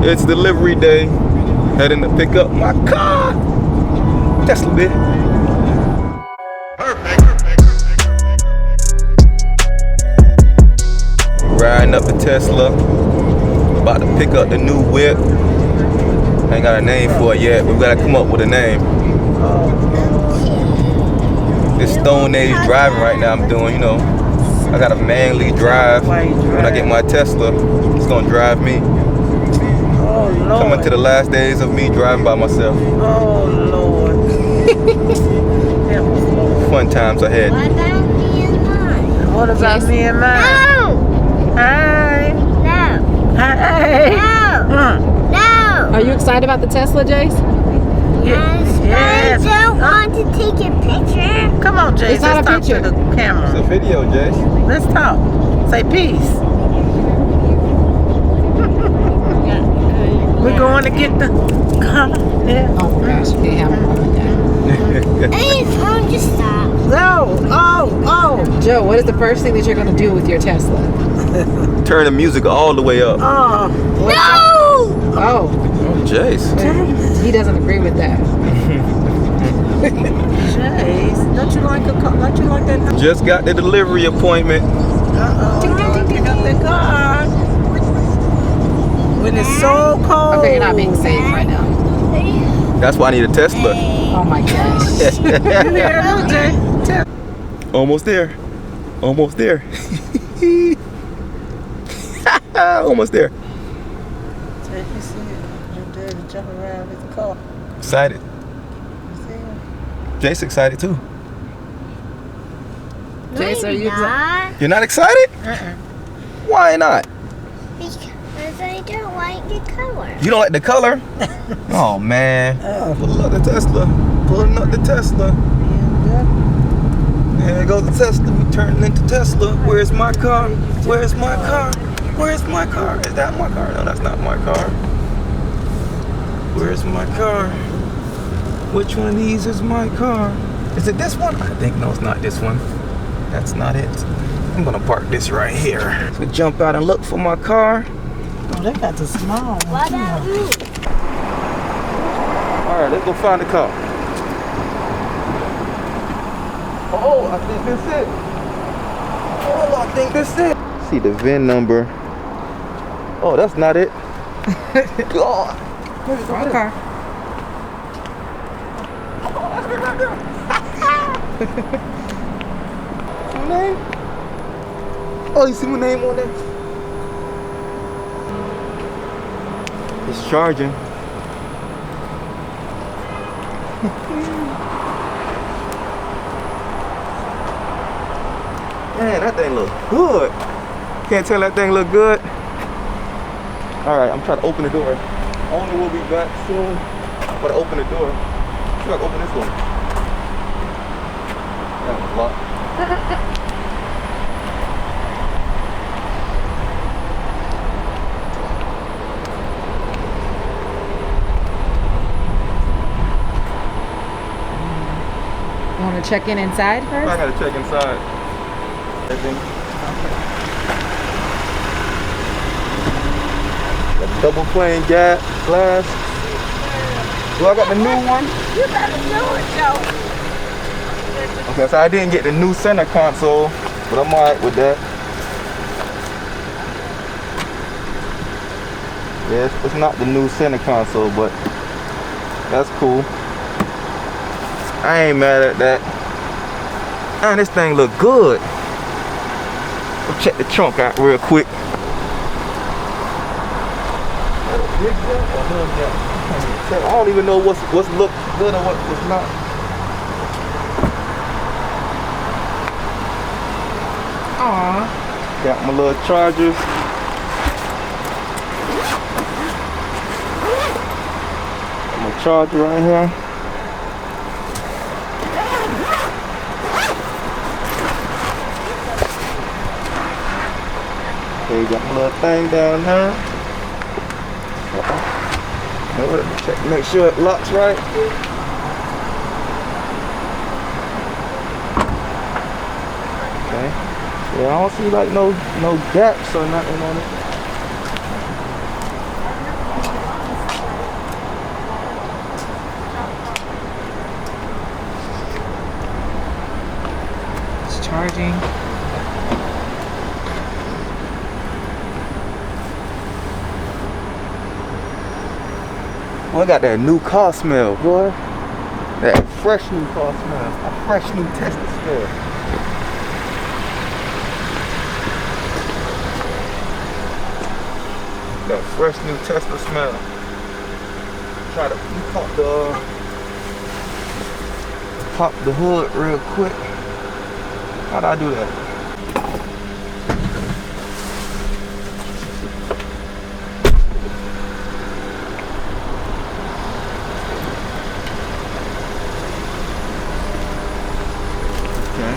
It's delivery day. Heading to pick up my car. Tesla, bitch. Riding up the Tesla. About to pick up the new whip. Ain't got a name for it yet, but we gotta come up with a name. This Stone Age driving right now I'm doing, you know. I got a manly drive. When I get my Tesla, it's gonna drive me. Oh, Lord. Coming to the last days of me driving by myself. Oh, Lord. Fun times ahead. What about me and mine? What about me and mine? No! Hey. No! Hey. No! No! Are you excited about the Tesla, Jace? Yes. I don't want to take a picture. Come on, Jace. It's not Let's a talk picture. to the camera. It's a video, Jace. Let's talk. Say peace. We're going to get the car. Yeah. Oh my gosh, they have one like that. Hey, phone just stopped. Oh. Joe, what is the first thing that you're going to do with your Tesla? Turn the music all the way up. Oh. No! Oh, Jace. he doesn't agree with that. Jace, don't you like a car? Don't you like that? Just got the delivery appointment. Pick up the car. When it's so cold. Okay, you're not being safe right now. That's why I need a Tesla. Oh my gosh. Almost there. Almost there. Almost there. Excited. Jace excited too. Jace, are you excited? You're not excited? Why not? Because I don't like the color. You don't like the color? Oh man. Pulling up the Tesla. Pulling up the Tesla. There goes the Tesla. We turning into Tesla. Where's my car? Where's my car? Where's my car? Is that my car? No, that's not my car. Where's my car? Which one of these is my car? Is it this one? I think no, it's not this one. That's not it. I'm gonna park this right here. So jump out and look for my car. Oh, they got the small one. What about me? Alright, let's go find the car. Oh, I think that's it. Oh, I think that's it. See the VIN number. Oh, that's not it. God. Wrong car. Oh, that's it right there. My name? Oh, you see my name on there? It's charging. Man, that thing look good. Can't tell that thing look good. Alright, I'm trying to open the door. Only will be back soon. I'm gonna open the door. See if I can open this one. That was locked. You want to check in inside I first? gotta check inside. Everything. Double pane glass. Do I got the new one? You better do it, Joe. Okay, so I didn't get the new center console, but I'm alright with that. Yes, it's not the new center console, but that's cool. I ain't mad at that. Man, this thing look good. Let's check the trunk out real quick. I don't even know what's look good or what's not. Aww. Got my little chargers. Got my charger right here. Okay, got my little thing down here. Check, make sure it locks right. Okay. Yeah, I don't see like no gaps or nothing on it. charging. Boy, I got that new car smell, boy. That fresh new car smell. A fresh new Tesla smell. That fresh new Tesla smell. Try to pop the hood real quick. How'd I do that? Okay.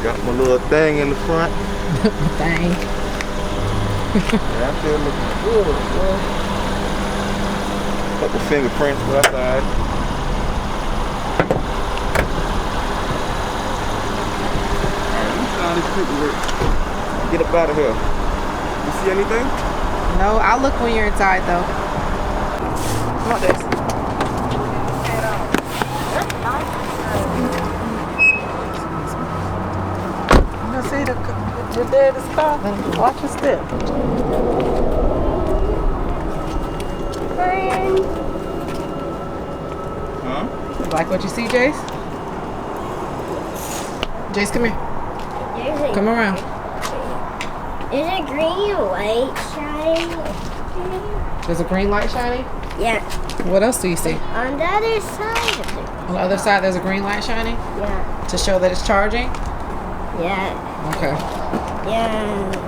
Got my little thing in the front. Dang. Yeah, I'm still looking good, bro. Couple fingerprints on that side. Alright, let me sign this paperwork. Get up out of here. You see anything? No, I'll look when you're inside though. Come on, this. You see the daddy's car? Watch your step. Huh? You like what you see, Jace? Jace, come here. Come around. Is it green or white shining? There's a green light shining? Yeah. What else do you see? On the other side of it. On the other side, there's a green light shining Yeah. to show that it's charging? Yeah. Okay. Yeah.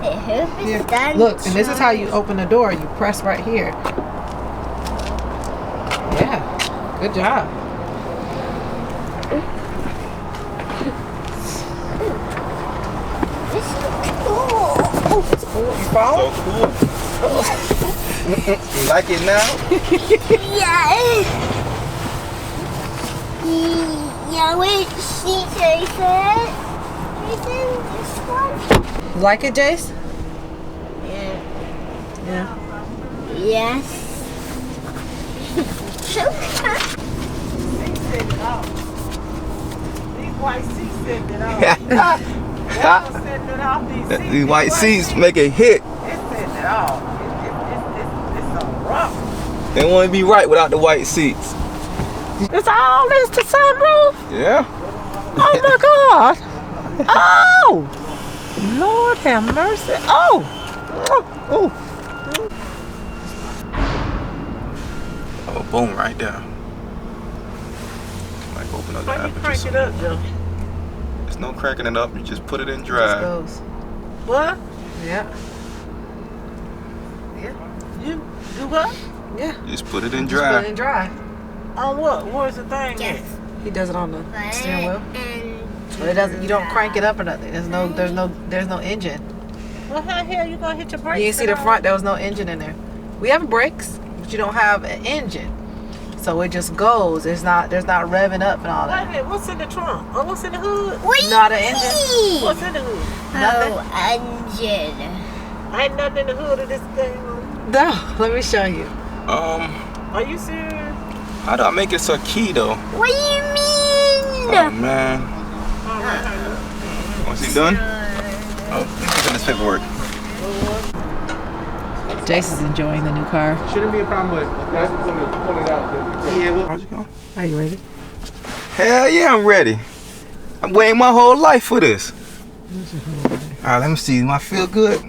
I hope it's done. Look, and this is how you open the door. You press right here. Yeah. Good job. This is cool. So cool. You like it now? Yeah. Yeah, wait, see, Jason. Jason, this one? You like it, Jace? Yeah. Yeah. Yes. Set it off. These white seats setting it off. Y'all setting it off. These white seats make a hit. It's setting it off. It's so rough. They won't be right without the white seats. It's all this the sunroof? Yeah. Oh my God. Oh! Lord have mercy. Oh! Oh! Oh, boom, right there. Like open up the Why you aperture. crank it up, Joe? There's no cranking it up. You just put it in Just drive. goes. What? Yeah. You do what? Yeah. You just put it in Just put it drive. in drive. On what? Where's the thing? Yes. He does it on the steering wheel. And But it doesn't. You don't crank it up or nothing. There's no engine. Well, how the hell you gonna hit your brakes? You didn't see the front. There was no engine in there. We have brakes, but you don't have an engine. So it just goes. There's not revving up and all Wait a that. minute, what's in the trunk? Or what's in the hood? Not an engine. What's in the hood? Oh, engine. Ain't nothing in the hood of this thing. No. Let me show you. Are you serious? How do I make it so key though? What do you mean? Oh man. Once he done? Oh, look at this paperwork. Jace is enjoying the new car. Shouldn't be a problem with that's something to point it out. Yeah, well, how's it going? Are you ready? Hell yeah, I'm ready. I'm waiting my whole life for this. Alright, let me see. Do I feel good?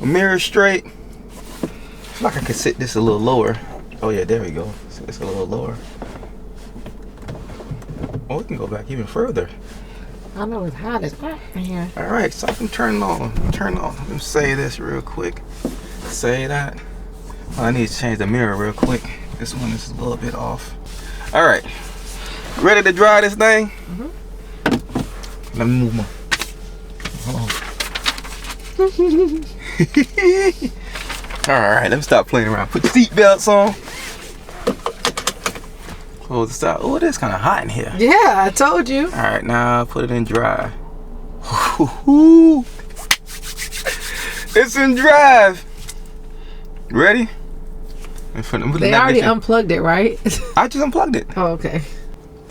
My mirror straight. I feel like I could sit this a little lower. Oh yeah, there we go. So it's a little lower. Oh, we can go back even further. I know it's hot as fuck in here. Alright, so I can turn it on. Turn it on. Let me say this real quick. Say that. Oh, I need to change the mirror real quick. This one is a little bit off. Alright. Ready to drive this thing? Mm-hmm. Let me move my. Alright, let me stop playing around. Put the seat belts on. Close the stop. Oh, it is kind of hot in here. Yeah, I told you. Alright, now put it in drive. It's in drive. Ready? They already unplugged it, right? I just unplugged it. Oh, okay.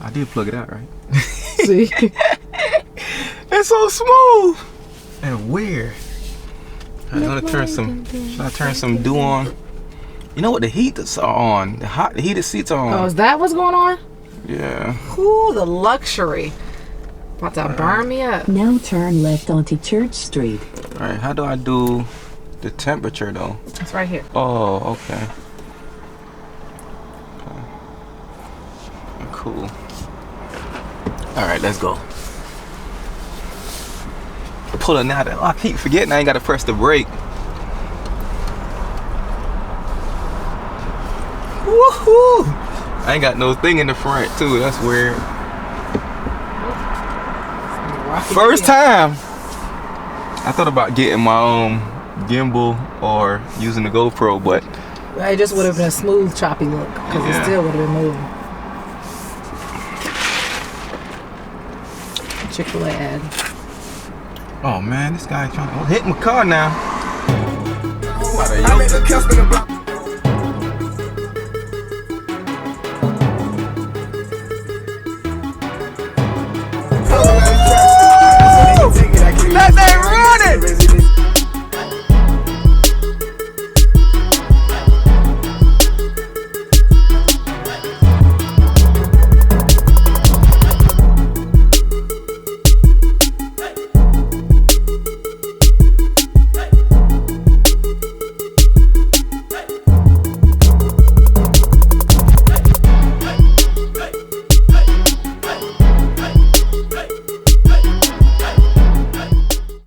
I did plug it out, right? See? It's so smooth and weird. I'm gonna turn some. Should I turn some dew on? You know what? The heaters are on. The heated seats are on. Oh, is that what's going on? Yeah. Ooh, the luxury. About to burn me up. Now turn left onto Church Street. All right. How do I do the temperature though? It's right here. Oh, okay. Cool. All right, let's go. Pulling out. Oh, I keep forgetting I ain't got to press the brake. Woohoo! I ain't got no thing in the front too. That's weird. First time. I thought about getting my own gimbal or using the GoPro, but It just would have been a smooth, choppy look because it still would have been moving. Chick-fil-A ad. oh man, this guy trying to hit my car now. I made a customer about